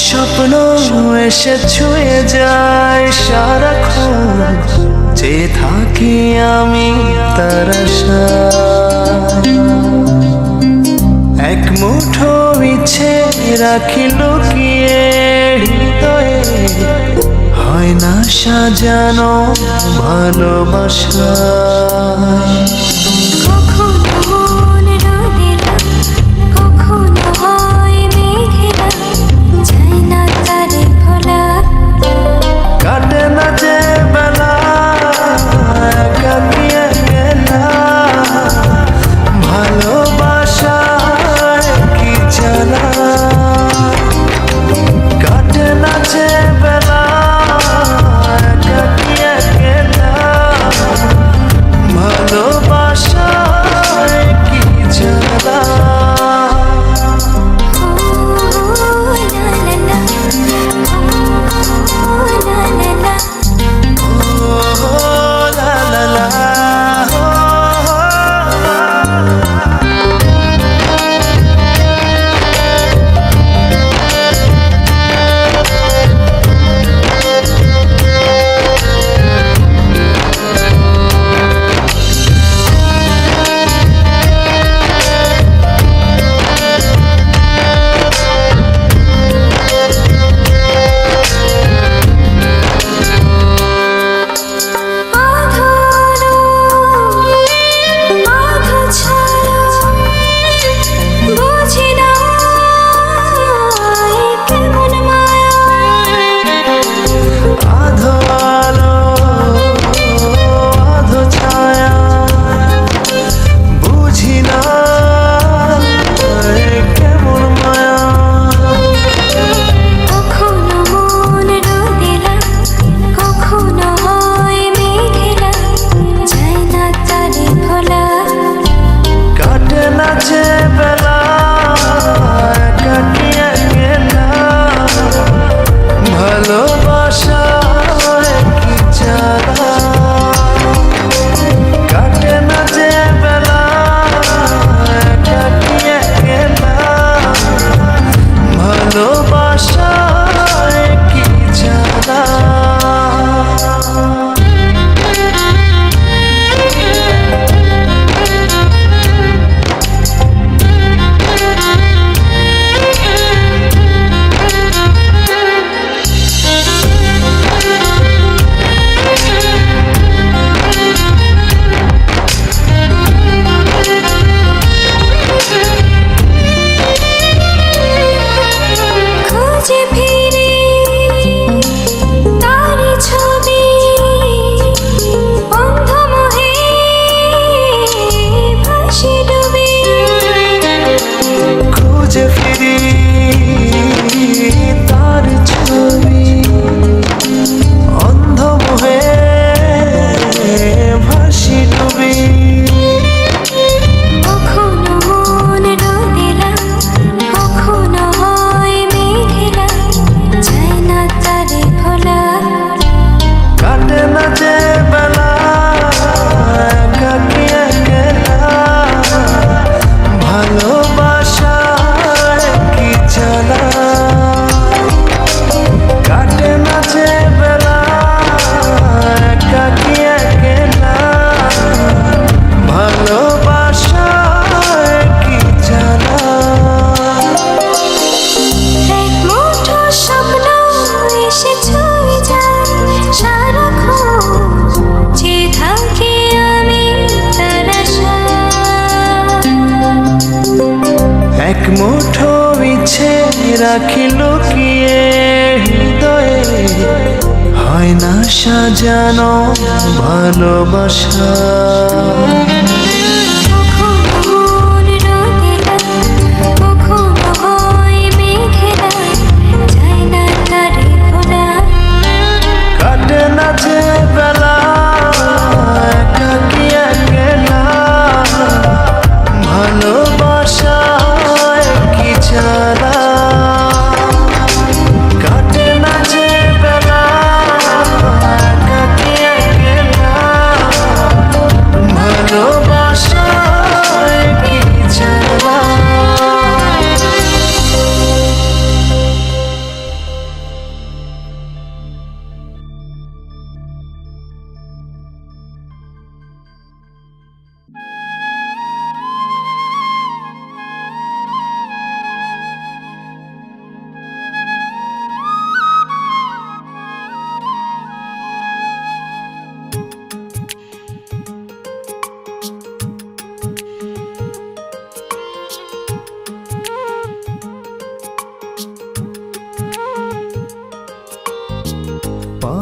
স্বপ্ন এসে ছুঁয়ে যায় সারাক্ষণ, চেয়ে থাকি আমি তার আশায়। এক মুঠো ইচ্ছে রাখি লুকিয়ে হৃদয়ে, হয় না সাজানো ভালোবাসা। এক মুঠো ইচ্ছে রাখি লুকিয়ে হৃদয়ে, হয় না সাজানো ভালোবাসা। No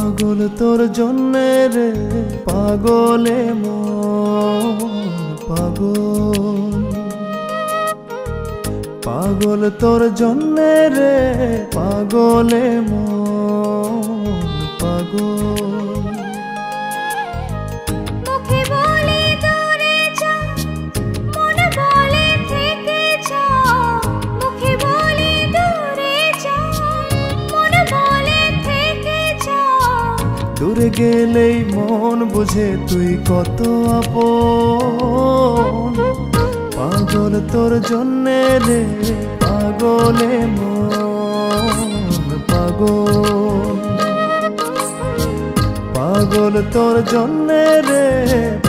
পাগল তোর জন্যে রে পাগলে মন পাগল, পাগল তোর জন্যে রে পাগলে মন পাগল। মুখে বলে দূরে যা, মনে বলে থেকে যা। মুখে বলে দূরে যা, মনে বলে থেকে যা। দূরে গেলেই মন বুঝে তুই কত আপন, পাগল তোর জন্যে রে পাগলে মন পাগল, পাগল তোর জন্যে রে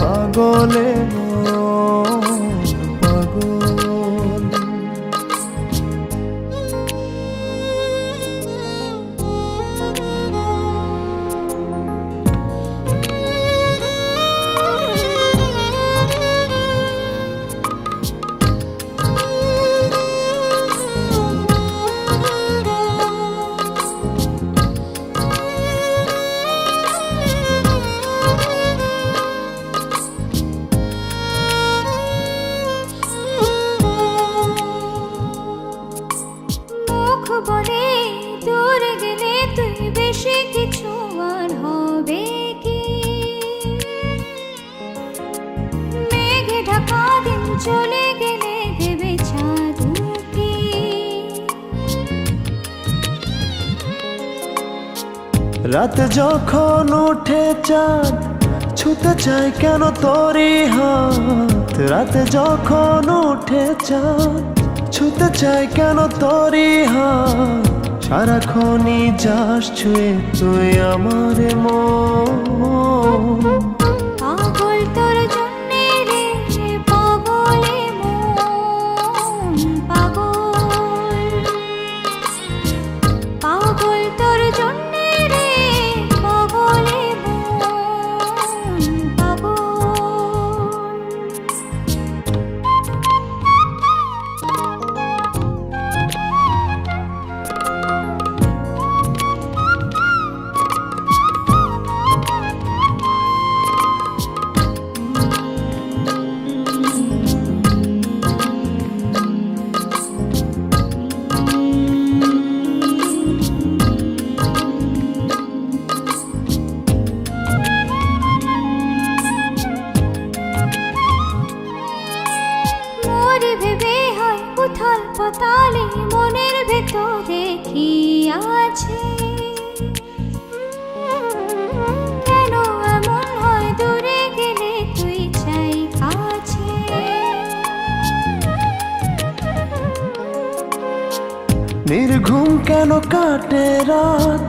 পাগলে মন পাগল। মুখ বলে দূরে গেলে তুই বেশি কিছু আর হবে কি? মেঘে ঢাকা দিন চলে গেলে দেবে চাঁদ উঁকি। রাত যখন উঠে চাঁদ ছুতে চায় কেন তোরই হাত, রাত যখন উঠে চাঁদ ছুতে চায় কেন তোরই হাত। সারাক্ষণই যাস ছুঁয়ে তুই আমার মন, পাগল তোর জন্যে রে পাগলে মন পাগল, পাগল তোর জন্যে রে পাগলে মন পাগল। মোরে ভেবে হয় উথাল পাতালে মনের ভেতরে কি আছে? কেন এমন হয় দূরে গেলে তুই চাই কাছে? নির্ঘুম কেন কাটে রাত,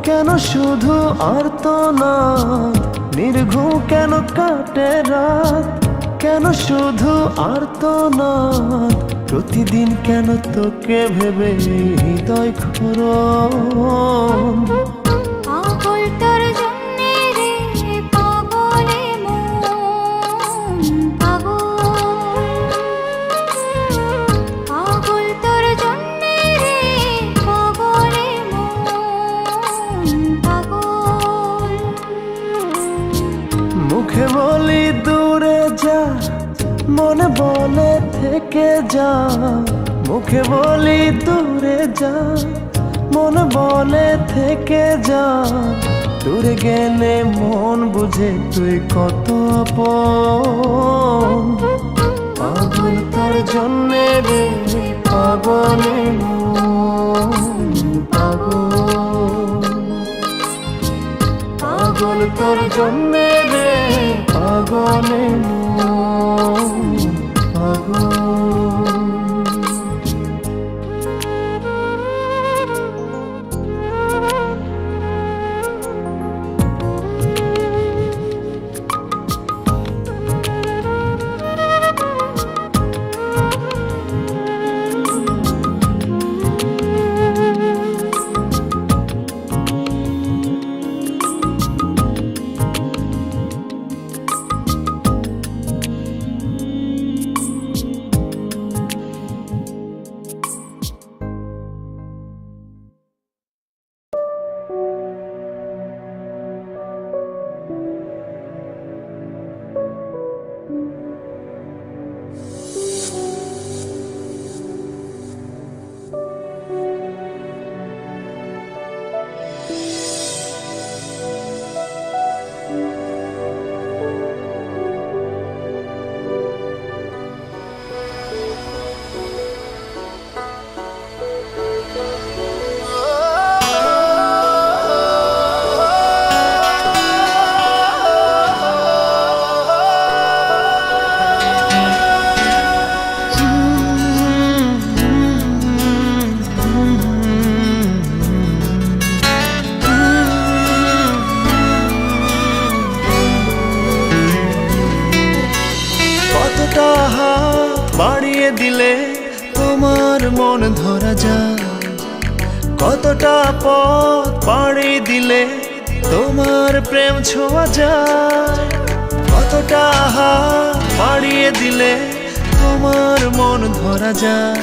কেন শুধু আর্তনাদ। নির্ঘুম কেন কাটে রাত, কেন শুধু আর্তনাদ। প্রতিদিন কেন তোকে ভেবে হৃদয় ক্ষরণ, পাগল তোর জন্যে রে পাগলে মন পাগল, পাগল তোর জন্যে রে পাগলে মন পাগল। মুখে বলি দূরে যা, মনে বলে থেকে যা। মুখে বলি দূরে যা, মনে বলে থেকে যা। দূরে গেলে মন বুঝে তুই কত আপন, পাগল তোর জন্যে রে পাগলে মন পাগল, পাগল তোর জন্যে রে পাগলে মন পাগল। তোমার মন ধরা যায়, কতটা পথ পাড়ি দিলে তোমার প্রেম ছোঁয়া যায়, কতটা হাত বাড়িয়ে দিলে তোমার মন ধরা যায়,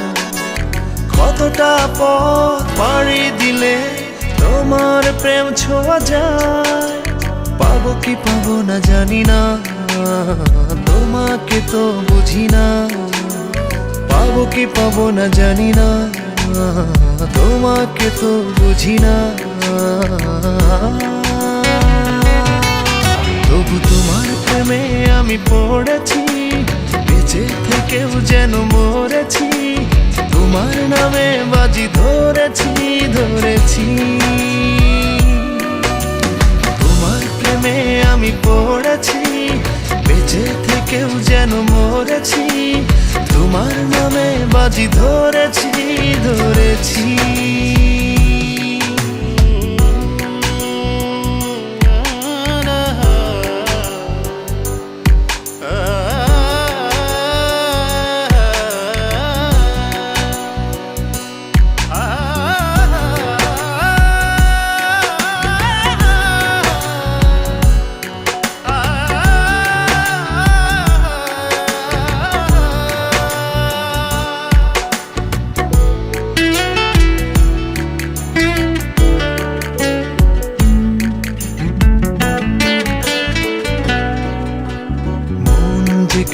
কতটা পথ পাড়ি দিলে তোমার প্রেম ছোঁয়া যায়। পাবো কি পাবো না জানি না, তোমাকে তো বুঝি না। পাবো কি পাবো না জানি না, তোমাকে তো বুঝি না। তবু তোমার প্রেমে আমি পড়েছি, বেঁচে থেকেও যেন মরেছি। তোমার নামে বাজি ধরেছি ধরেছি। তোমার প্রেমে আমি পড়েছি, বেঁচে থেকেও যেন মরেছি। তোমার নামে বাজি ধরেছি ধরেছি।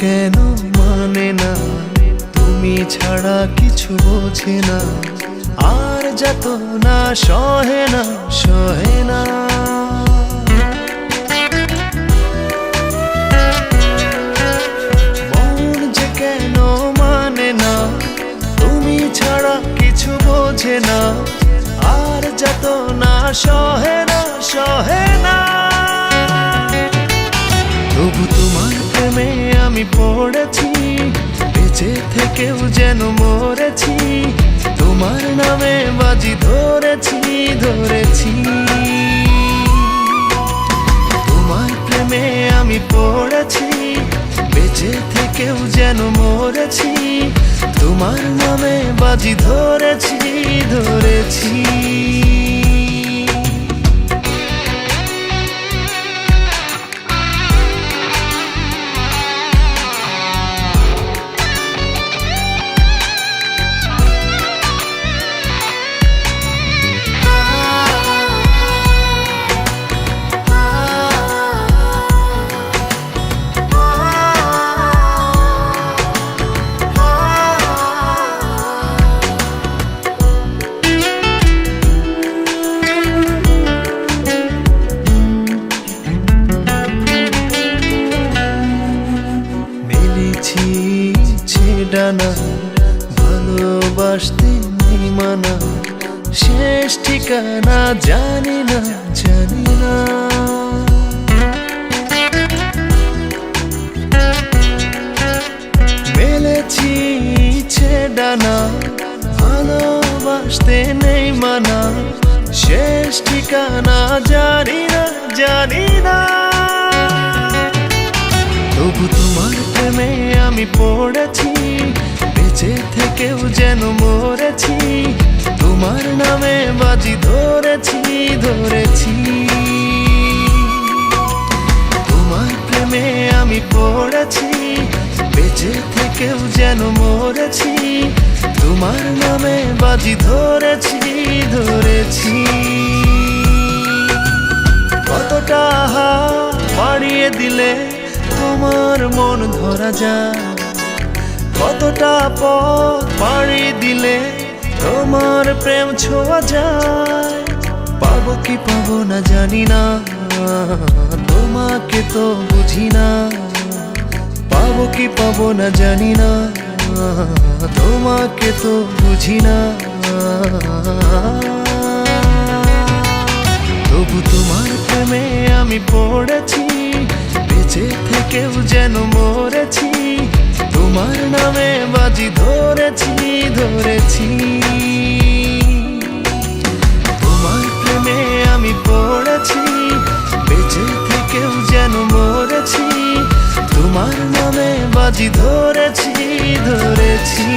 কেন মানে না, তুমি ছাড়া কিছু বোঝে না, আর যত না সহে না সহে না। মন যে কেন মানে না, তুমি ছাড়া কিছু বোঝে না, আর যত না সহে না সহে না। তবু তোমার প্রেমে আমি পড়েছি, বেঁচে থেকেও যেন মরেছি। তোমার নামে বাজি ধরেছি ধরেছি। তোমার প্রেমে আমি পড়েছি, বেঁচে থেকেও যেন মরেছি। তোমার নামে বাজি ধরেছি ধরেছি। ডানা ভালোবাসতে নেই মানা, শেষ ঠিকানা জানি না জানি না। মেলেছি ইচ্ছে ডানা ভালোবাসতে নেই মানা, শেষ ঠিকানা জানি না জানি না। তবু তোমার প্রেমে আমি পড়েছি, বেঁচে থেকেও যেন মরেছি। তোমার নামে বাজি ধরেছি ধরেছি। তোমার প্রেমে আমি পড়েছি, বেঁচে থেকেও যেন মরেছি। তোমার নামে বাজি ধরেছি ধরেছি। কতটা হাত বাড়িয়ে দিলে তোমার মন ধরা যায়, কতটা পথ পাড়ি দিলে তোমার প্রেম ছোঁয়া যায়। পাবো কি পাবো না জানি না, তোমাকে তো বুঝি না। পাবো কি পাবো না জানি না, তোমাকে তো বুঝি না। তবু তোমার প্রেমে আমি পড়েছি, বেঁচে থেকেও যেন মরেছি। তোমার নামে বাজি ধরেছি ধরেছি। তোমার প্রেমে আমি পড়েছি, বেঁচে থেকেও যেন মরেছি। তোমার নামে বাজি ধরেছি ধরেছি।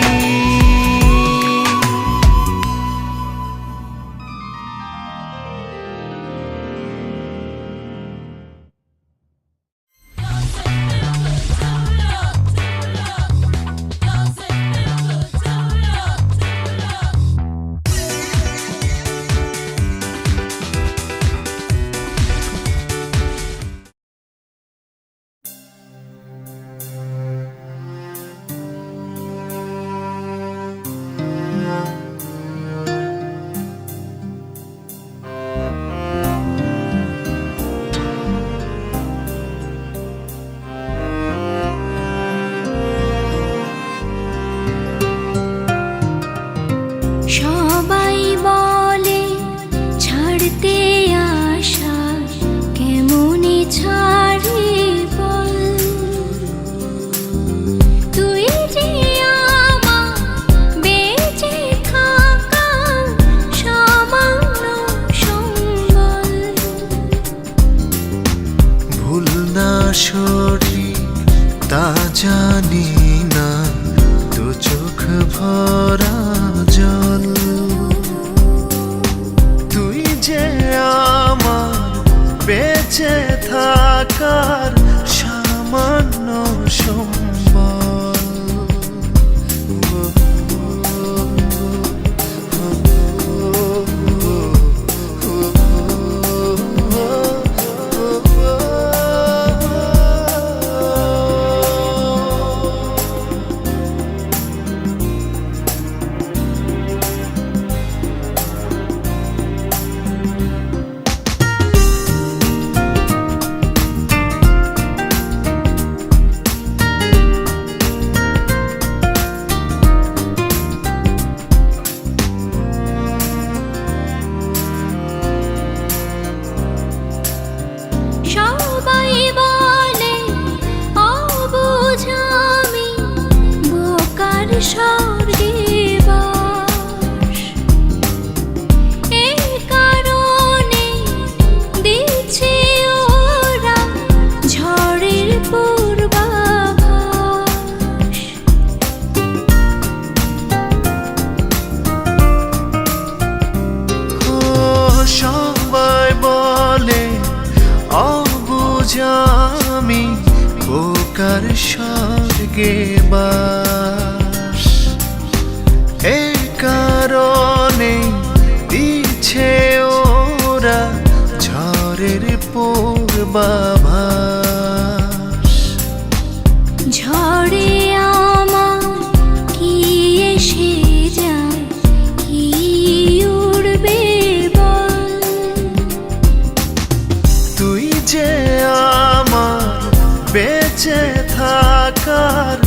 থাকার সামান্য সম্বল। সবাই বলে অবুঝ আমি, বোকার স্বর্গে বাস। এই কারণে দিচ্ছে ওরা ঝড়ের পূর্বাভাস। ও সবাই বলে অবুঝ আমি, বোকার স্বর্গে বাস। এই কারণে দিচ্ছে ওরা ঝড়ের পূর্বাভাস। ঝড়ে আমার কি এসে যায়, কি উড়বে বল। তুই যে আমার বেঁচে থাকার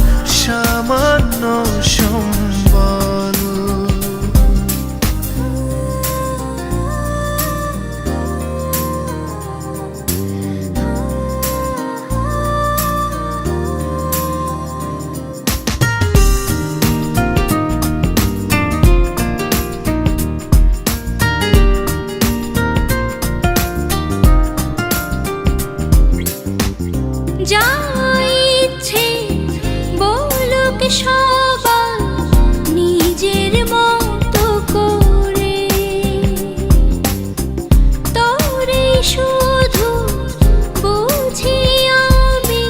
সামান্য সম্বল। যা ইচ্ছে বলুক সবাই নিজের মতো করে, তোরে শুধু বুঝি আমি,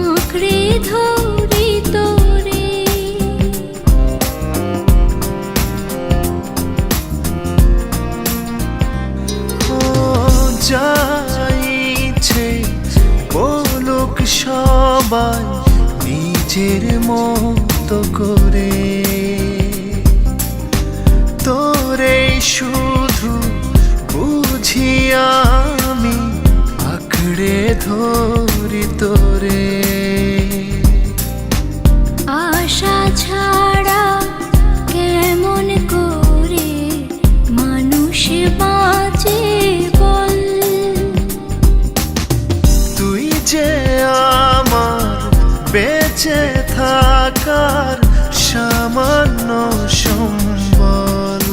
আঁকড়ে ধরি তোরে। ও যা ইচ্ছে বলুক সবাই নিজের মতো করে, তোরে শুধু বুঝি আমি, আঁকড়ে ধরি তোরে। আশা ছাড়া কেমন করে মানুষ বাঁচে বল। তুই যে আমার বেঁচে থাকার সামান্য সম্বল।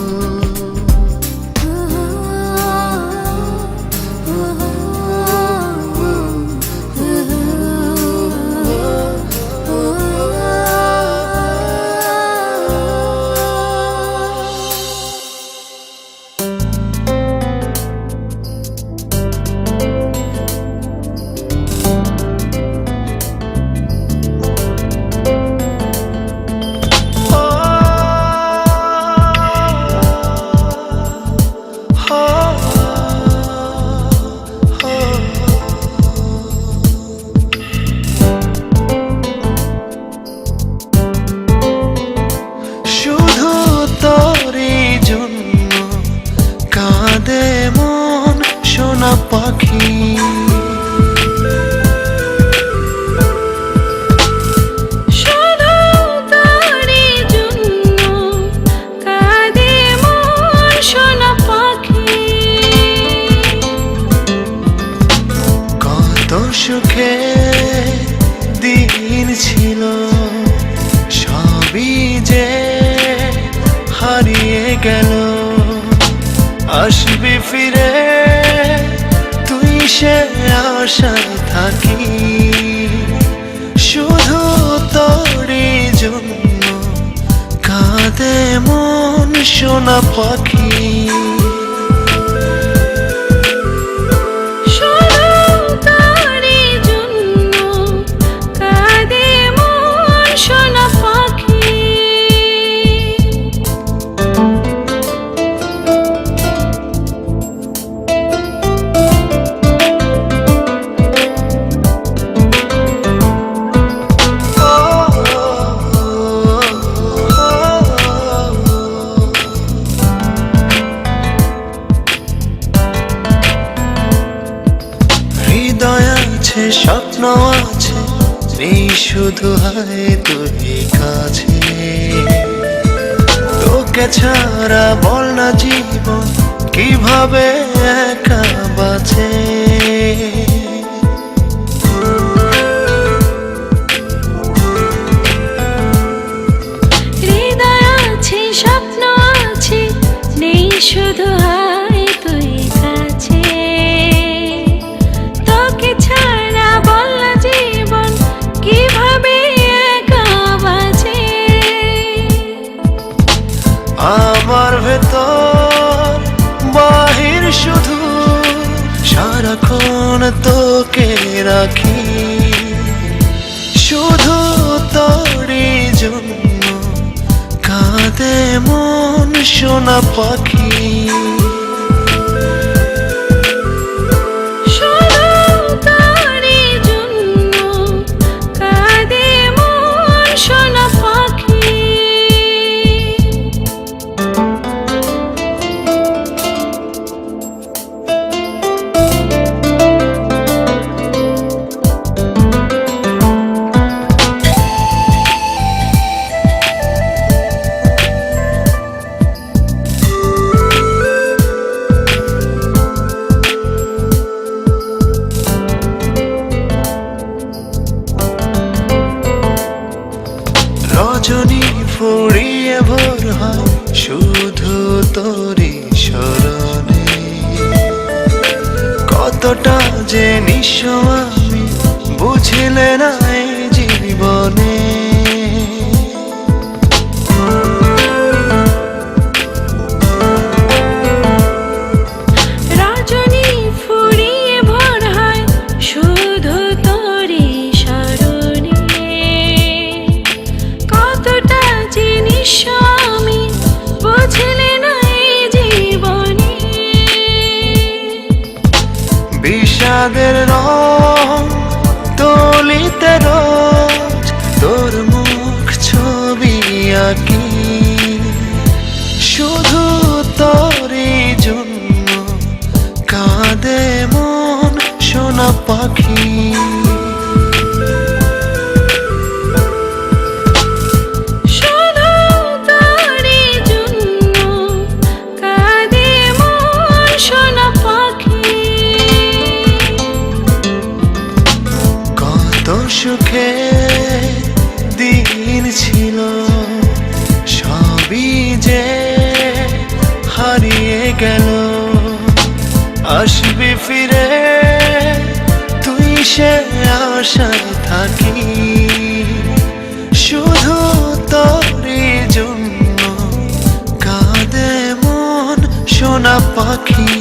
শুধু তোরই জন্য কাঁদে মন সোনা পাখি। শুধু তোরে জন্য কাঁদে মন সোনা পাখি। কত সুখে দিন ছিল, সবই যে হারিয়ে গেল। আসবি ফিরে তুই, সে আশায় থাকি। শুধু তোরই জন্য কাঁদে মন সোনা পাখি। শুধু আছে, নেই শুধু হায় তুই কাছে। তোকে ছাড়া বল না জীবন কিভাবে একা বাঁচে। হৃদয় আছে, স্বপ্ন আছে, নেই শুধু হায় তুই কাছে। তোকে ছাড়া বল না জীবন কিভাবে একা বাঁচে। আমার ভেতর বাহির শুধু সারাক্ষণ তোকে রাখি, শুধু তোরই জন্য কাঁদে মন সোনা পাখি। শুধু তোরই জন্য কাঁদে মন সোনা পাখি। রজনী ফুরিয়ে ভোর হয় শুধু তোরই স্মরণে। কতটা যে নিঃস্ব আমি বুঝিলে না এই জীবনে। রজনী ফুরিয়ে ভোর হয় শুধু তোরই স্মরণে। কতটা জিনিস আমি বুঝলে না এই জীবনে। বিষাদের রং তুলিতে রোজ তোর মুখ ছবি আঁকি, শুধু তোরই জন্য কাঁদে মন সোনা পাখি। শুধু তোরই জন্য কাঁদে মন সোনা পাখি। কত সুখে দিন ছিল সবই যে হারিয়ে গেল। আসবি ফিরে তুই সে আশায় থাকি, শুধু তোরই জন্য কাঁদে মন সোনা পাখি।